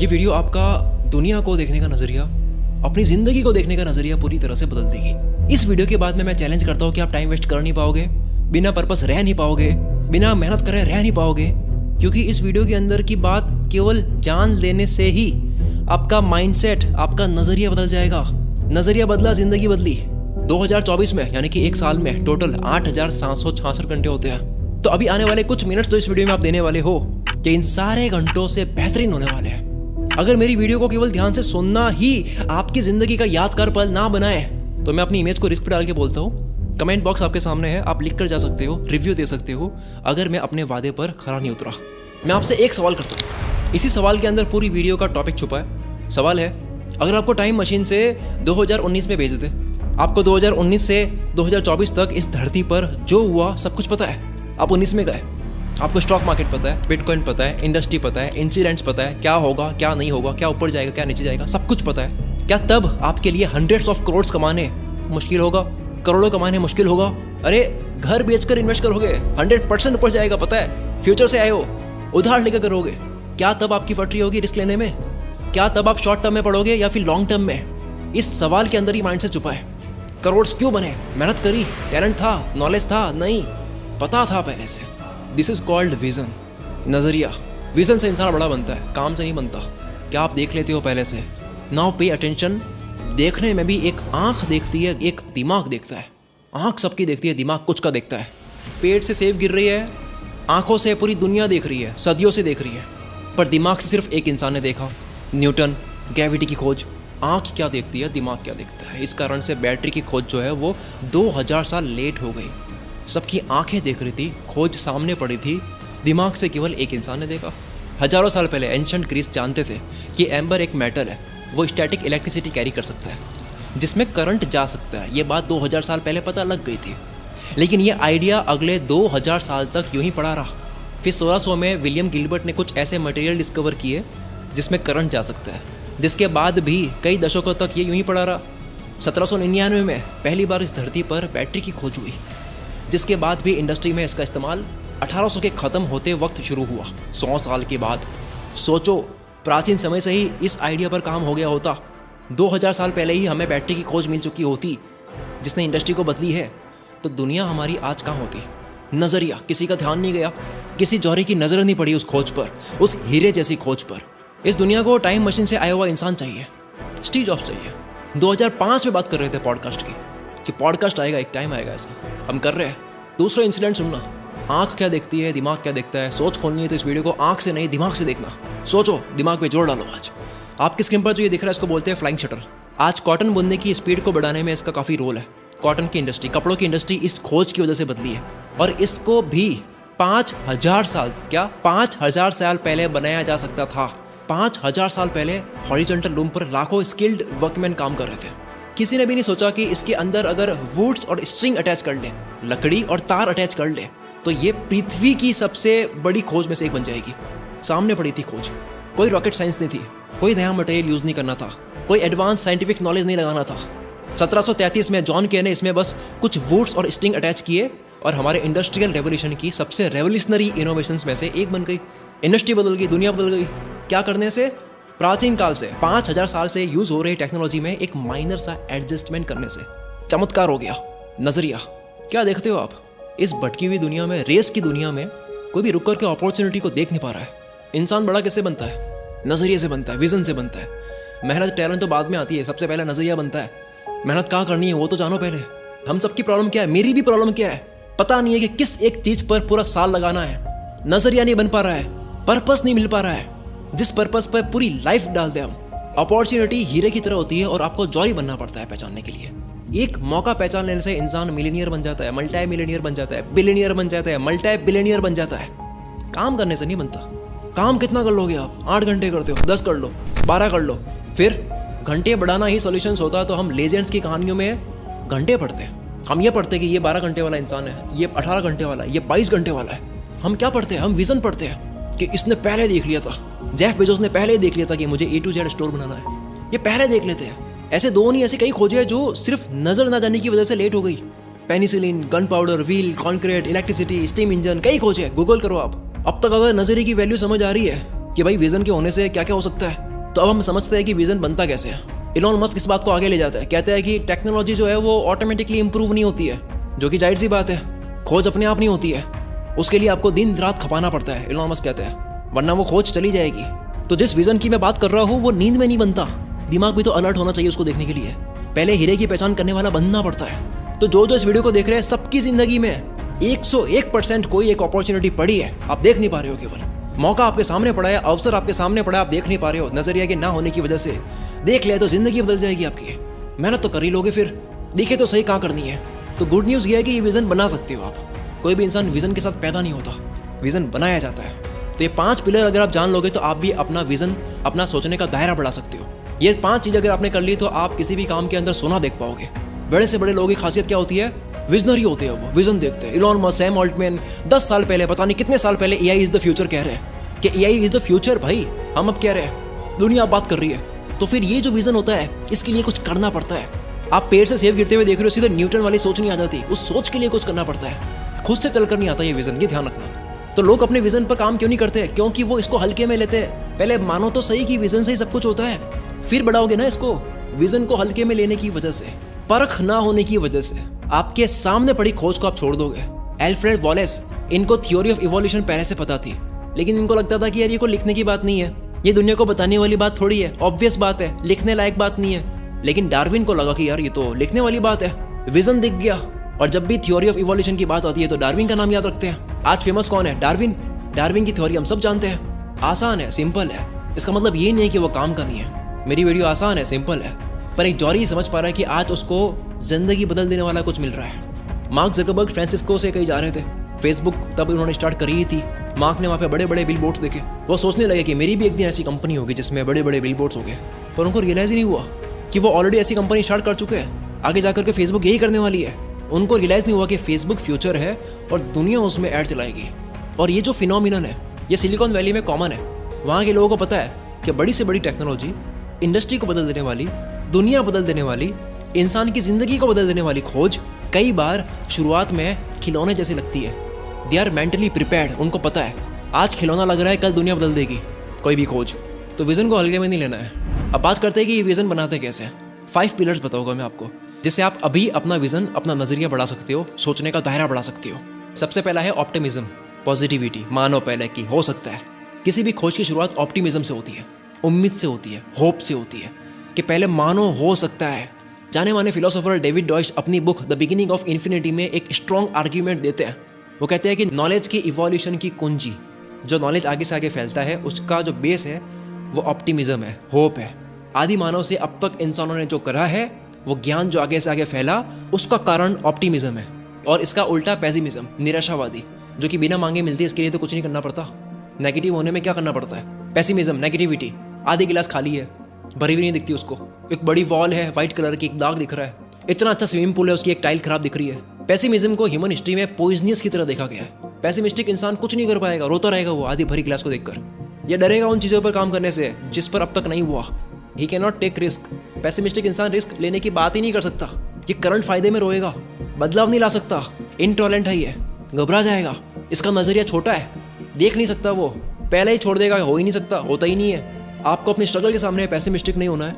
ये वीडियो आपका दुनिया को देखने का नजरिया, अपनी जिंदगी को देखने का नजरिया पूरी तरह से बदल देगी। इस वीडियो के बाद में मैं चैलेंज करता हूँ कि आप टाइम वेस्ट कर नहीं पाओगे, बिना पर्पस रह नहीं पाओगे, बिना मेहनत करे रह नहीं पाओगे, क्योंकि इस वीडियो के अंदर की बात केवल जान लेने से ही आपका माइंडसेट, आपका नजरिया बदल जाएगा। नजरिया बदला, जिंदगी बदली। 2024 में यानी कि एक साल में टोटल 8,766 घंटे होते हैं। तो अभी आने वाले कुछ मिनट्स तो इस वीडियो में आप देने वाले हो कि इन सारे घंटों से बेहतरीन होने वाले हैं। अगर मेरी वीडियो को केवल ध्यान से सुनना ही आपकी जिंदगी का यादगार पल ना बनाए तो मैं अपनी इमेज को रिस्क पे डाल के बोलता हूँ, कमेंट बॉक्स आपके सामने है, आप लिख कर जा सकते हो, रिव्यू दे सकते हो अगर मैं अपने वादे पर खरा नहीं उतरा। मैं आपसे एक सवाल करता हूँ, इसी सवाल के अंदर पूरी वीडियो का टॉपिक छुपा है। सवाल है, अगर आपको टाइम मशीन से 2019 में भेज दे, आपको 2019 से 2024 तक इस धरती पर जो हुआ सब कुछ पता है, आप 19 में गए, आपको स्टॉक मार्केट पता है, बिटकॉइन पता है, इंडस्ट्री पता है, इंसिडेंट्स पता है, क्या होगा क्या नहीं होगा, क्या ऊपर जाएगा क्या नीचे जाएगा, सब कुछ पता है। क्या तब आपके लिए हंड्रेड्स ऑफ करोड़ कमाने मुश्किल होगा, करोड़ों कमाने मुश्किल होगा? अरे घर बेचकर इन्वेस्ट करोगे, 100% ऊपर जाएगा, पता है, फ्यूचर से आए हो, उधार लेकर करोगे। क्या तब आपकी फटरी होगी रिस्क लेने में? क्या तब आप शॉर्ट टर्म में पढ़ोगे या फिर लॉन्ग टर्म में? इस सवाल के अंदर ही माइंड से छुपा है। करोड़ क्यों बने? मेहनत करी, टैलेंट था, नॉलेज था? नहीं, पता था पहले से। दिस इज कॉल्ड विजन, नजरिया। विजन से इंसान बड़ा बनता है, काम से नहीं बनता। क्या आप देख लेते हो पहले से? Now pay attention. देखने में भी एक आंख देखती है, एक दिमाग देखता है। आंख सबकी देखती है, दिमाग कुछ का देखता है। पेट से सेब गिर रही है, आंखों से पूरी दुनिया देख रही है, सदियों से देख रही है, पर दिमाग से सिर्फ एक इंसान ने देखा, न्यूटन, ग्रेविटी की खोज। आंख क्या देखती है, दिमाग क्या देखता है। इस कारण से बैटरी की खोज जो है वो 2000 साल लेट हो गई। सबकी आंखें देख रही थी, खोज सामने पड़ी थी, दिमाग से केवल एक इंसान ने देखा। हजारों साल पहले एंशिएंट ग्रीस जानते थे कि एम्बर एक मेटल है, वो स्टैटिक इलेक्ट्रिसिटी कैरी कर सकता है, जिसमें करंट जा सकता है। ये बात 2000 साल पहले पता लग गई थी, लेकिन ये आइडिया अगले 2000 साल तक यूं ही पड़ा रहा। फिर 1600 में विलियम गिलबर्ट ने कुछ ऐसे मटेरियल डिस्कवर किए जिसमें करंट जा सकता है, जिसके बाद भी कई दशकों तक ये यूं ही पड़ा रहा। 1799 में पहली बार इस धरती पर बैटरी की खोज हुई, जिसके बाद भी इंडस्ट्री में इसका इस्तेमाल 1800 के ख़त्म होते वक्त शुरू हुआ, 100 साल के बाद। सोचो, प्राचीन समय से ही इस आइडिया पर काम हो गया होता, 2000 साल पहले ही हमें बैटरी की खोज मिल चुकी होती जिसने इंडस्ट्री को बदली है, तो दुनिया हमारी आज कहाँ होती? नज़रिया, किसी का ध्यान नहीं गया, किसी जौहरी की नज़र नहीं पड़ी उस खोज पर, उस हीरे जैसी खोज पर। इस दुनिया को टाइम मशीन से आया हुआ इंसान चाहिए, स्टीव जॉब्स चाहिए। 2005 में बात कर रहे थे पॉडकास्ट की कि पॉडकास्ट आएगा, एक टाइम आएगा, ऐसा हम कर रहे हैं। दूसरा इंसिडेंट सुनना, आंख क्या देखती है, दिमाग क्या देखता है। सोच खोलनी है तो इस वीडियो को आंख से नहीं दिमाग से देखना। सोचो, दिमाग पे जोर डालो। आज आपकी स्क्रीन पर जो ये दिख रहा है इसको बोलते हैं फ्लाइंग शटर। आज कॉटन बुनने की स्पीड को बढ़ाने में इसका काफ़ी रोल है। कॉटन की इंडस्ट्री, कपड़ों की इंडस्ट्री इस खोज की वजह से बदली है, और इसको भी 5000 साल, क्या 5000 साल पहले बनाया जा सकता था। 5000 साल पहले हॉरिजॉन्टल लूम पर लाखों स्किल्ड वर्कमैन काम कर रहे थे। किसी ने भी नहीं सोचा कि इसके अंदर अगर वुड्स और स्ट्रिंग अटैच कर ले, लकड़ी और तार अटैच कर ले, तो ये पृथ्वी की सबसे बड़ी खोज में से एक बन जाएगी। सामने पड़ी थी खोज, कोई रॉकेट साइंस नहीं थी, कोई नया मटेरियल यूज़ नहीं करना था, कोई एडवांस साइंटिफिक नॉलेज नहीं लगाना था। 1733 में जॉन के ने इसमें बस कुछ वुड्स और स्ट्रिंग अटैच किए और हमारे इंडस्ट्रियल रेवोल्यूशन की सबसे रेवोल्यूशनरी इनोवेशंस में से एक बन गई। इंडस्ट्री बदल गई, दुनिया बदल गई। क्या करने से? प्राचीन काल से 5000 साल से यूज हो रही टेक्नोलॉजी में एक माइनर सा एडजस्टमेंट करने से चमत्कार हो गया। नजरिया, क्या देखते हो आप? इस भटकी हुई दुनिया में, रेस की दुनिया में कोई भी रुक कर के अपॉर्चुनिटी को देख नहीं पा रहा है। इंसान बड़ा किससे बनता है? नजरिए से बनता है, विजन से बनता है। मेहनत टैलेंट तो बाद में आती है, सबसे पहले नजरिया बनता है। मेहनत कहाँ करनी है वो तो जानो पहले। हम सबकी प्रॉब्लम क्या है? मेरी भी प्रॉब्लम क्या है? पता नहीं है कि किस एक चीज पर पूरा साल लगाना है। नजरिया नहीं बन पा रहा है, पर्पस नहीं मिल पा रहा है, जिस पर्पस पर पूरी लाइफ डाल दे हम। अपॉर्चुनिटी हीरे की तरह होती है और आपको जौहरी बनना पड़ता है पहचानने के लिए। एक मौका पहचान लेने से इंसान मिलीनियर बन जाता है, मल्टी मिलीनियर बन जाता है, बिलियनियर बन जाता है, मल्टी बिलियनियर बन जाता है। काम करने से नहीं बनता। काम कितना कर लोगे आप? 8 घंटे करते हो, 10 कर लो, 12 कर लो, फिर घंटे बढ़ाना ही सॉल्यूशंस होता है। तो हम लेजेंड्स की कहानियों में घंटे पढ़ते हैं। हम ये पढ़ते हैं कि ये 12 घंटे वाला इंसान है, ये 18 घंटे वाला है, ये 22 घंटे वाला है। हम क्या पढ़ते हैं? हम विजन पढ़ते हैं कि इसने पहले देख लिया था, जेफ बेजोस ने पहले देख लिया था कि मुझे A to Z स्टोर बनाना है। ये पहले देख लेते हैं। ऐसे दो नहीं, ऐसी कई खोजें हैं जो सिर्फ नजर ना जाने की वजह से लेट हो गई। Penicillin, gun powder, wheel, concrete, electricity, steam engine, कई खोजें, गूगल करो आप। अब तक अगर नजरिए की वैल्यू समझ आ रही है कि भाई विजन के होने से क्या क्या हो सकता है, तो अब हम समझते हैं कि विजन बनता कैसे है। इलॉन मस्क इस बात को आगे ले जाता है, कहता है कि टेक्नोलॉजी जो है वो ऑटोमेटिकली इंप्रूव नहीं होती है, जो कि जाहिर सी बात है। खोज अपने आप नहीं होती है, उसके लिए आपको दिन रात खपाना पड़ता है, इलॉन मस्क कहते हैं, वरना वो खोज चली जाएगी। तो जिस विजन की मैं बात कर रहा हूँ वो नींद में नहीं बनता, दिमाग भी तो अलर्ट होना चाहिए उसको देखने के लिए। पहले हीरे की पहचान करने वाला बनना पड़ता है। तो जो इस वीडियो को देख रहे हैं, सबकी जिंदगी में 101% कोई एक अपॉर्चुनिटी पड़ी है, आप देख नहीं पा रहे हो। केवल मौका आपके सामने पड़ा है, अवसर आपके सामने पड़ा है, आप देख नहीं पा रहे हो। नजरिया के ना होने की वजह से देख लिया तो जिंदगी बदल जाएगी आपकी। मेहनत तो कर ही लोगे, फिर देखे तो सही कहाँ करनी है। तो गुड न्यूज़ ये है कि ये विजन बना सकते हो आप। कोई भी इंसान विजन के साथ पैदा नहीं होता, विजन बनाया जाता है। तो ये 5 पिलर अगर आप जान लोगे तो आप भी अपना विजन, अपना सोचने का दायरा बढ़ा सकते हो। ये 5 चीज़ अगर आपने कर ली तो आप किसी भी काम के अंदर सोना देख पाओगे। बड़े से बड़े लोगों की खासियत क्या होती है? विजनरी होते हैं, वो विजन देखते हैं। इलॉन मस्क, सैम ऑल्टमैन 10 साल पहले, पता नहीं कितने साल पहले एआई इज द फ्यूचर कह रहे हैं कि एआई इज द फ्यूचर। भाई हम अब कह रहे हैं, दुनिया बात कर रही है। तो फिर ये जो विजन होता है, इसके लिए कुछ करना पड़ता है। आप पेड़ से सेब गिरते हुए देख रहे हो, सीधे न्यूटन वाली सोच नहीं आ जाती। उस सोच के लिए कुछ करना पड़ता है, खुद से चलकर नहीं आता ये विजन, ये ध्यान रखना। तो लोग अपने विजन पर काम क्यों नहीं करते? क्योंकि वो इसको हल्के में लेते हैं। पहले मानो तो सही कि विजन से ही सब कुछ होता है, फिर बढ़ाओगे ना इसको। विजन को हल्के में लेने की वजह से, परख ना होने की वजह से आपके सामने पड़ी खोज को आप छोड़ दोगे। एल्फ्रेड वॉलेस, इनको थ्योरी ऑफ इवोल्यूशन पहले से पता थी, लेकिन इनको लगता था कि यार ये को लिखने की बात नहीं है, ये दुनिया को बताने वाली बात थोड़ी है, ऑब्वियस बात है, लिखने लायक बात नहीं है। लेकिन डार्विन को लगा कि यार ये तो लिखने वाली बात है, विजन दिख गया। और जब भी थ्योरी ऑफ इवोल्यूशन की बात आती है तो डार्विन का नाम याद रखते हैं। आज फेमस कौन है? डार्विन। डार्विन की थ्योरी हम सब जानते हैं, आसान है, सिंपल है। इसका मतलब ये नहीं कि वो काम का नहीं है। मेरी वीडियो आसान है, सिंपल है, पर एक जॉरी समझ पा रहा है कि आज उसको जिंदगी बदल देने वाला कुछ मिल रहा है। मार्क ज़करबर्ग फ्रांसिस्को से कहीं जा रहे थे, फेसबुक तब उन्होंने स्टार्ट करी ही थी। मार्क ने वहाँ पे बड़े बड़े बिल बोर्ड्स देखे, वो सोचने लगे कि मेरी भी एक दिन ऐसी कंपनी होगी जिसमें बड़े बड़े बिल बोर्ड्स होंगे। पर उनको रियलाइज ही नहीं हुआ कि वो ऑलरेडी ऐसी कंपनी स्टार्ट कर चुके हैं, आगे जाकर के फेसबुक यही करने वाली है। उनको रियलाइज नहीं हुआ कि फेसबुक फ्यूचर है और दुनिया उसमें ऐड चलाएगी। और ये जो फिनोमिनन है, ये सिलिकॉन वैली में कॉमन है। वहाँ के लोगों को पता है कि बड़ी से बड़ी टेक्नोलॉजी, इंडस्ट्री को बदल देने वाली, दुनिया बदल देने वाली, इंसान की जिंदगी को बदल देने वाली खोज कई बार शुरुआत में खिलौने जैसी लगती है। दे आर मेंटली प्रिपेयर्ड, उनको पता है आज खिलौना लग रहा है, कल दुनिया बदल देगी कोई भी खोज। तो विजन को हल्के में नहीं लेना है। अब बात करते हैं कि ये विजन बनाते कैसे। 5 पिलर्स बताऊंगा मैं आपको, जिससे आप अभी अपना विजन, अपना नजरिया बढ़ा सकते हो, सोचने का दायरा बढ़ा सकते हो। सबसे पहला है ऑप्टिमिज्म, पॉजिटिविटी। मानो पहले कि हो सकता है। किसी भी खोज की शुरुआत ऑप्टिमिज्म से होती है, उम्मीद से होती है, होप से होती है कि पहले मानो हो सकता है। जाने माने फिलोसोफर डेविड डॉयच अपनी book the beginning of infinity में एक स्ट्रॉन्ग आर्ग्यूमेंट देते हैं। वो कहते हैं कि नॉलेज की इवोल्यूशन की कुंजी, जो नॉलेज आगे से आगे फैलता है, उसका जो बेस है वो ऑप्टिमिज्म है, होप है। आदि मानव से अब तक इंसानों ने जो करा है, वो ज्ञान जो आगे से आगे फैला, उसका कारण ऑप्टिमिज्म है। और इसका उल्टा पेसिमिज्म, निराशावादी, जो कि बिना मांगे मिलती है, इसके लिए तो कुछ नहीं करना पड़ता। नेगेटिव होने में क्या करना पड़ता है? Pessimism, negativity. आधी गिलास खाली है, भरी हुई नहीं दिखती उसको, एक बड़ी वॉल है वाइट कलर की, एक दाग दिख रहा है, इतना अच्छा स्विमिंग पूल है, उसकी एक टाइल खराब दिख रही है। पेसिमिज्म को ह्यूमन हिस्ट्री में पॉइजनियस की तरह देखा गया है। पेसिमिस्टिक इंसान कुछ नहीं कर पाएगा, रोता रहेगा वो आधी भरी गिलास को देखकर। यह डरेगा उन चीज़ों पर काम करने से जिस पर अब तक नहीं हुआ। He can not take risk. Pessimistic इंसान रिस्क लेने की बात ही नहीं कर सकता। ये करंट फायदे में रोएगा, बदलाव नहीं ला सकता, इनटॉलरेंट है, ये घबरा जाएगा, इसका नजरिया छोटा है, देख नहीं सकता, वो पहले ही छोड़ देगा, हो ही नहीं सकता, होता ही नहीं है। आपको अपनी स्ट्रगल के सामने पेसिमिस्टिक नहीं होना है,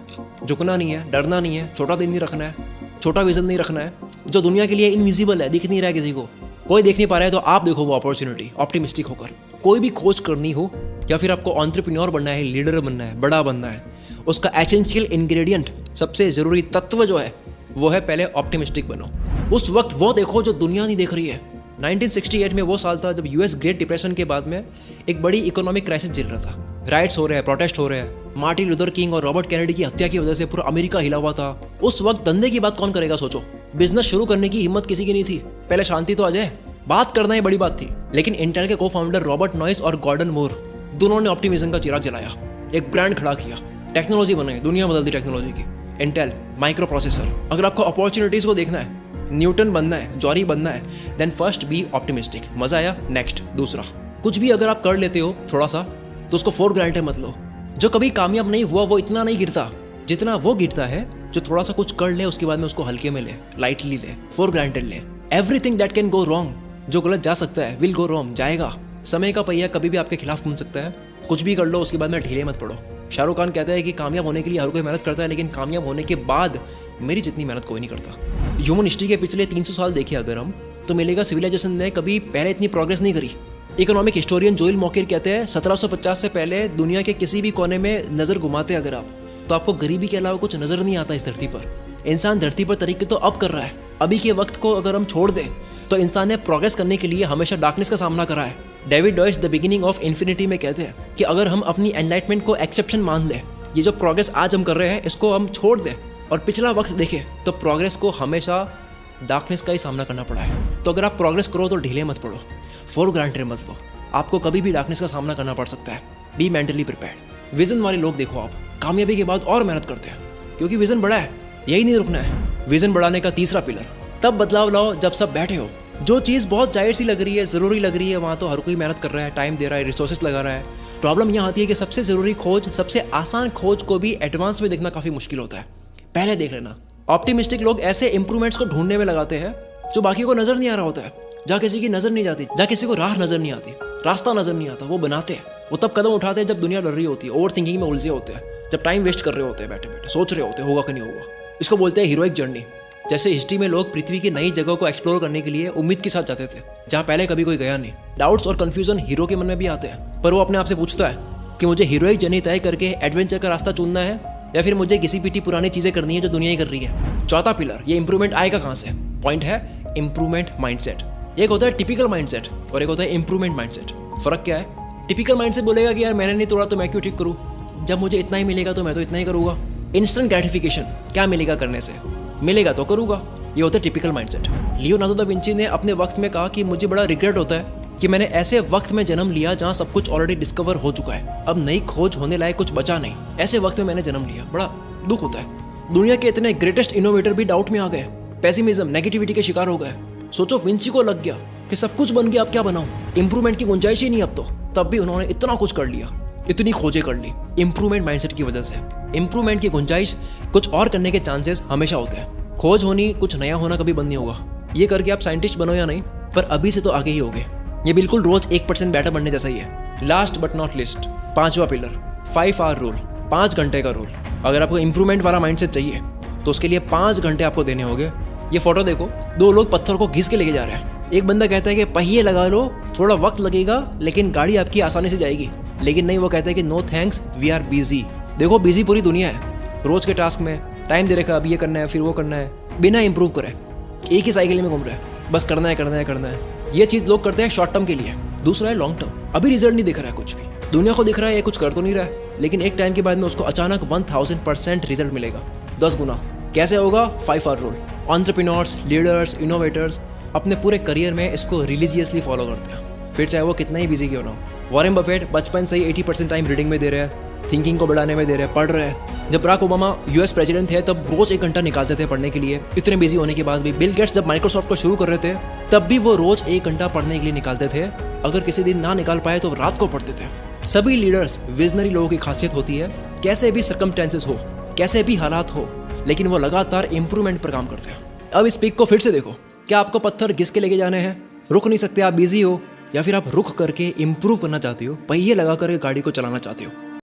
झुकना नहीं है, डरना नहीं है, छोटा दिल नहीं रखना है, छोटा विजन नहीं रखना है। जो दुनिया के लिए इनविजिबल है, दिख नहीं रहा है, किसी को कोई देख नहीं पा रहा है, तो आप देखो वो अपॉर्चुनिटी, ऑप्टिमिस्टिक होकर। कोई भी खोज करनी हो या फिर आपको एंटरप्रेन्योर बनना है, लीडर बनना है, बड़ा बनना है, उसका एसेंशियल इंग्रेडिएंट, सबसे जरूरी तत्व जो है वो है पहले ऑप्टिमिस्टिक बनो। उस वक्त वो देखो जो दुनिया नहीं देख रही है। 1968 में वो साल था जब यूएस ग्रेट डिप्रेशन के बाद में एक बड़ी इकोनॉमिक क्राइसिस झेल रहा था। राइट्स हो रहे हैं, प्रोटेस्ट हो रहे हैं। मार्टिन लूथर किंग और रॉबर्ट कैनेडी की हत्या की वजह से पूरा अमेरिका हिला हुआ था। उस वक्त धंधे की बात कौन करेगा सोचो। बिजनेस शुरू करने की हिम्मत किसी की नहीं थी। पहले शांति तो आ जाए, बात करना ही बड़ी बात थी। लेकिन इंटेल के को फाउंडर रॉबर्ट नॉइस और गॉर्डन मूर दोनों ने ऑप्टिमिज्म का चिराग जलाया, एक ब्रांड खड़ा किया, टेक्नोलॉजी बनाई, दुनिया बदल दी टेक्नोलॉजी की। Intel micro processor. अगर आपको अपॉर्चुनिटीज को देखना है, न्यूटन बनना है, जॉरी बनना है, देन फर्स्ट बी ऑप्टिमिस्टिक। मजा आया? नेक्स्ट दूसरा, कुछ भी अगर आप कर लेते हो थोड़ा सा तो उसको फॉर ग्रांटेड मत लो। जो कभी कामयाब नहीं हुआ वो इतना नहीं गिरता जितना वो गिरता है जो थोड़ा सा कुछ कर ले उसके बाद में उसको हल्के में ले, लाइटली ले, फॉर ग्रांटेड ले। Everything that can go wrong, जो गलत जा सकता है विल गो रॉन्ग, जाएगा। समय का पहिया कभी भी आपके खिलाफ घूम सकता है। कुछ भी कर लो उसके बाद में ढीले मत पड़ो। शाहरुख खान कहता है कि कामयाब होने के लिए हर कोई मेहनत करता है, लेकिन कामयाब होने के बाद मेरी जितनी मेहनत कोई नहीं करता। ह्यूमन हिस्ट्री के पिछले 300 साल देखे अगर हम, तो मिलेगा सिविलाइजेशन ने कभी पहले इतनी प्रोग्रेस नहीं करी। इकोनॉमिक हिस्टोरियन जोएल मॉकेर कहते हैं 1750 से पहले दुनिया के किसी भी कोने में नज़र घुमाते अगर आप, तो आपको गरीबी के अलावा कुछ नज़र नहीं आता इस धरती पर। इंसान धरती पर तरक्की तो अब कर रहा है, अभी के वक्त को अगर हम छोड़ दें तो इंसान ने प्रोग्रेस करने के लिए हमेशा डार्कनेस का सामना करा है। David Deutsch the beginning of infinity में कहते हैं कि अगर हम अपनी एनलाइटमेंट को एक्सेप्शन मान लें, ये जो प्रोग्रेस आज हम कर रहे हैं इसको हम छोड़ दें और पिछला वक्त देखें, तो प्रोग्रेस को हमेशा डार्कनेस का ही सामना करना पड़ा है। तो अगर आप प्रोग्रेस करो तो ढीले मत पड़ो, फॉर ग्रांटेड मत लो, आपको कभी भी डार्कनेस का सामना करना पड़ सकता है। Be mentally prepared. विजन वाले लोग देखो आप, कामयाबी के बाद और मेहनत करते हैं क्योंकि विजन बड़ा है, यही नहीं रुकना है। विजन बढ़ाने का तीसरा पिलर, तब बदलाव लाओ जब सब बैठे हो। जो चीज़ बहुत जाहिर सी लग रही है, ज़रूरी लग रही है, वहाँ तो हर कोई मेहनत कर रहा है, टाइम दे रहा है, रिसोर्सेस लगा रहा है। प्रॉब्लम यहाँ आती है कि सबसे ज़रूरी खोज, सबसे आसान खोज को भी एडवांस में देखना काफ़ी मुश्किल होता है। पहले देख लेना। ऑप्टिमिस्टिक लोग ऐसे इंप्रूवमेंट्स को ढूंढने में लगाते हैं जो बाकी को नज़र नहीं आ रहा होता है, जहाँ किसी की नज़र नहीं जाती, जहाँ किसी को राह नज़र नहीं आती, रास्ता नज़र नहीं आता, वो बनाते हैं। वो तब कदम उठाते हैं जब दुनिया डर रही होती है, ओवर थिंकिंग में उलझे होते हैं, जब टाइम वेस्ट कर रहे होते हैं, बैठे बैठे सोच रहे होते हैं होगा कि नहीं होगा। इसको बोलते हैं हीरोइक जर्नी। जैसे हिस्ट्री में लोग पृथ्वी की नई जगह को एक्सप्लोर करने के लिए उम्मीद के साथ जाते थे, जहाँ पहले कभी कोई गया नहीं। डाउट्स और कंफ्यूजन हीरो के मन में भी आते हैं, पर वो अपने आप से पूछता है कि मुझे हीरोइक जर्नी तय करके एडवेंचर का रास्ता चुनना है या फिर मुझे घिसी पीटी पुरानी चीज़ें करनी है जो दुनिया ही कर रही है। चौथा पिलर, ये इंप्रूवमेंट आएगा कहाँ से? पॉइंट है इंप्रूवमेंट माइंडसेट। एक होता है टिपिकल माइंडसेट और एक होता है इंप्रूवमेंट माइंडसेट। फर्क क्या है? टिपिकल माइंडसेट बोलेगा कि यार मैंने नहीं तोड़ा तो मैं क्यों ठीक करूँ, जब मुझे इतना ही मिलेगा तो मैं तो इतना ही करूँगा। इंस्टेंट ग्रेटिफिकेशन, क्या मिलेगा करने से, मिलेगा तो करूँगा, ये होता है typical mindset. Leonardo da Vinci ने अपने वक्त में कहा कि मुझे बड़ा रिग्रेट होता है कि मैंने ऐसे वक्त में जन्म लिया जहाँ सब कुछ ऑलरेडी डिस्कवर हो चुका है, अब नई खोज होने लायक कुछ बचा नहीं, ऐसे वक्त में मैंने जन्म लिया, बड़ा दुख होता है। दुनिया के इतने ग्रेटेस्ट इनोवेटर भी डाउट में आ गए, पेसिमिज्म, नेगेटिविटी के शिकार हो गए। सोचो विंची को लग गया कि सब कुछ बन गया, अब क्या बनाऊं, इंप्रूवमेंट की गुंजाइश ही नहीं अब तो, तब भी उन्होंने इतना कुछ कर लिया, इतनी खोजें कर ली इंप्रूवमेंट माइंडसेट की वजह से। इंप्रूवमेंट की गुंजाइश, कुछ और करने के चांसेस हमेशा होते हैं। खोज होनी, कुछ नया होना कभी बंद नहीं होगा। ये करके आप साइंटिस्ट बनो या नहीं, पर अभी से तो आगे ही होगे। ये बिल्कुल रोज 1% बेटर बनने जैसा ही है। लास्ट बट नॉट लिस्ट, पांचवा पिलर, 5 आवर रूल, 5 घंटे का रूल। अगर आपको इंप्रूवमेंट वाला माइंडसेट चाहिए तो उसके लिए 5 घंटे आपको देने होंगे। ये फोटो देखो, 2 लोग पत्थर को घिस के लेके जा रहे हैं। एक बंदा कहता है कि पहिए लगा लो, थोड़ा वक्त लगेगा लेकिन गाड़ी आपकी आसानी से जाएगी, लेकिन नहीं, वो कहता है कि no thanks, we are busy. देखो बिजी पूरी दुनिया है, रोज के टास्क में टाइम दे रखा, अब ये करना है फिर वो करना है, बिना इंप्रूव करे एक ही साइकिल में घूम रहा है, बस करना है करना है करना है। ये चीज़ लोग करते हैं शॉर्ट टर्म के लिए। दूसरा है लॉन्ग टर्म, अभी रिजल्ट नहीं दिख रहा है कुछ भी, दुनिया को दिख रहा है ये कुछ कर तो नहीं रहा है, लेकिन एक टाइम के बाद में उसको अचानक 1000% रिजल्ट मिलेगा, 10 गुना। कैसे होगा? 5 hour rule. Entrepreneurs, leaders, innovators अपने पूरे करियर में इसको रिलीजियसली फॉलो करते हैं, फिर चाहे वो कितना ही बिजी क्यों ना हो। वॉरेन बफेट बचपन से ही 80% टाइम रीडिंग में दे रहे हैं, थिंकिंग को बढ़ाने में दे रहे हैं, पढ़ रहे हैं। जब बराक ओबामा यूएस प्रेसिडेंट थे तब रोज 1 घंटा निकालते थे पढ़ने के लिए, इतने बिजी होने के बाद भी। बिल गेट्स जब माइक्रोसॉफ्ट को शुरू कर रहे थे तब भी वो रोज 1 घंटा पढ़ने के लिए निकालते थे, अगर किसी दिन ना निकाल पाए तो रात को पढ़ते थे। सभी लीडर्स, विजनरी लोगों की खासियत होती है, कैसे भी सर्कमस्टेंसेस हो, कैसे भी हालात हो, लेकिन वो लगातार इंप्रूवमेंट पर काम करते हैं। अब इस पिक को फिर से देखो, क्या आपको पत्थर घिस के लेके जाने हैं, रुक नहीं सकते, आप बिजी हो, या फिर आप रुक करके इंप्रूव करना चाहते हो, पहिए लगा कर गाड़ी को चलाना चाहते हो।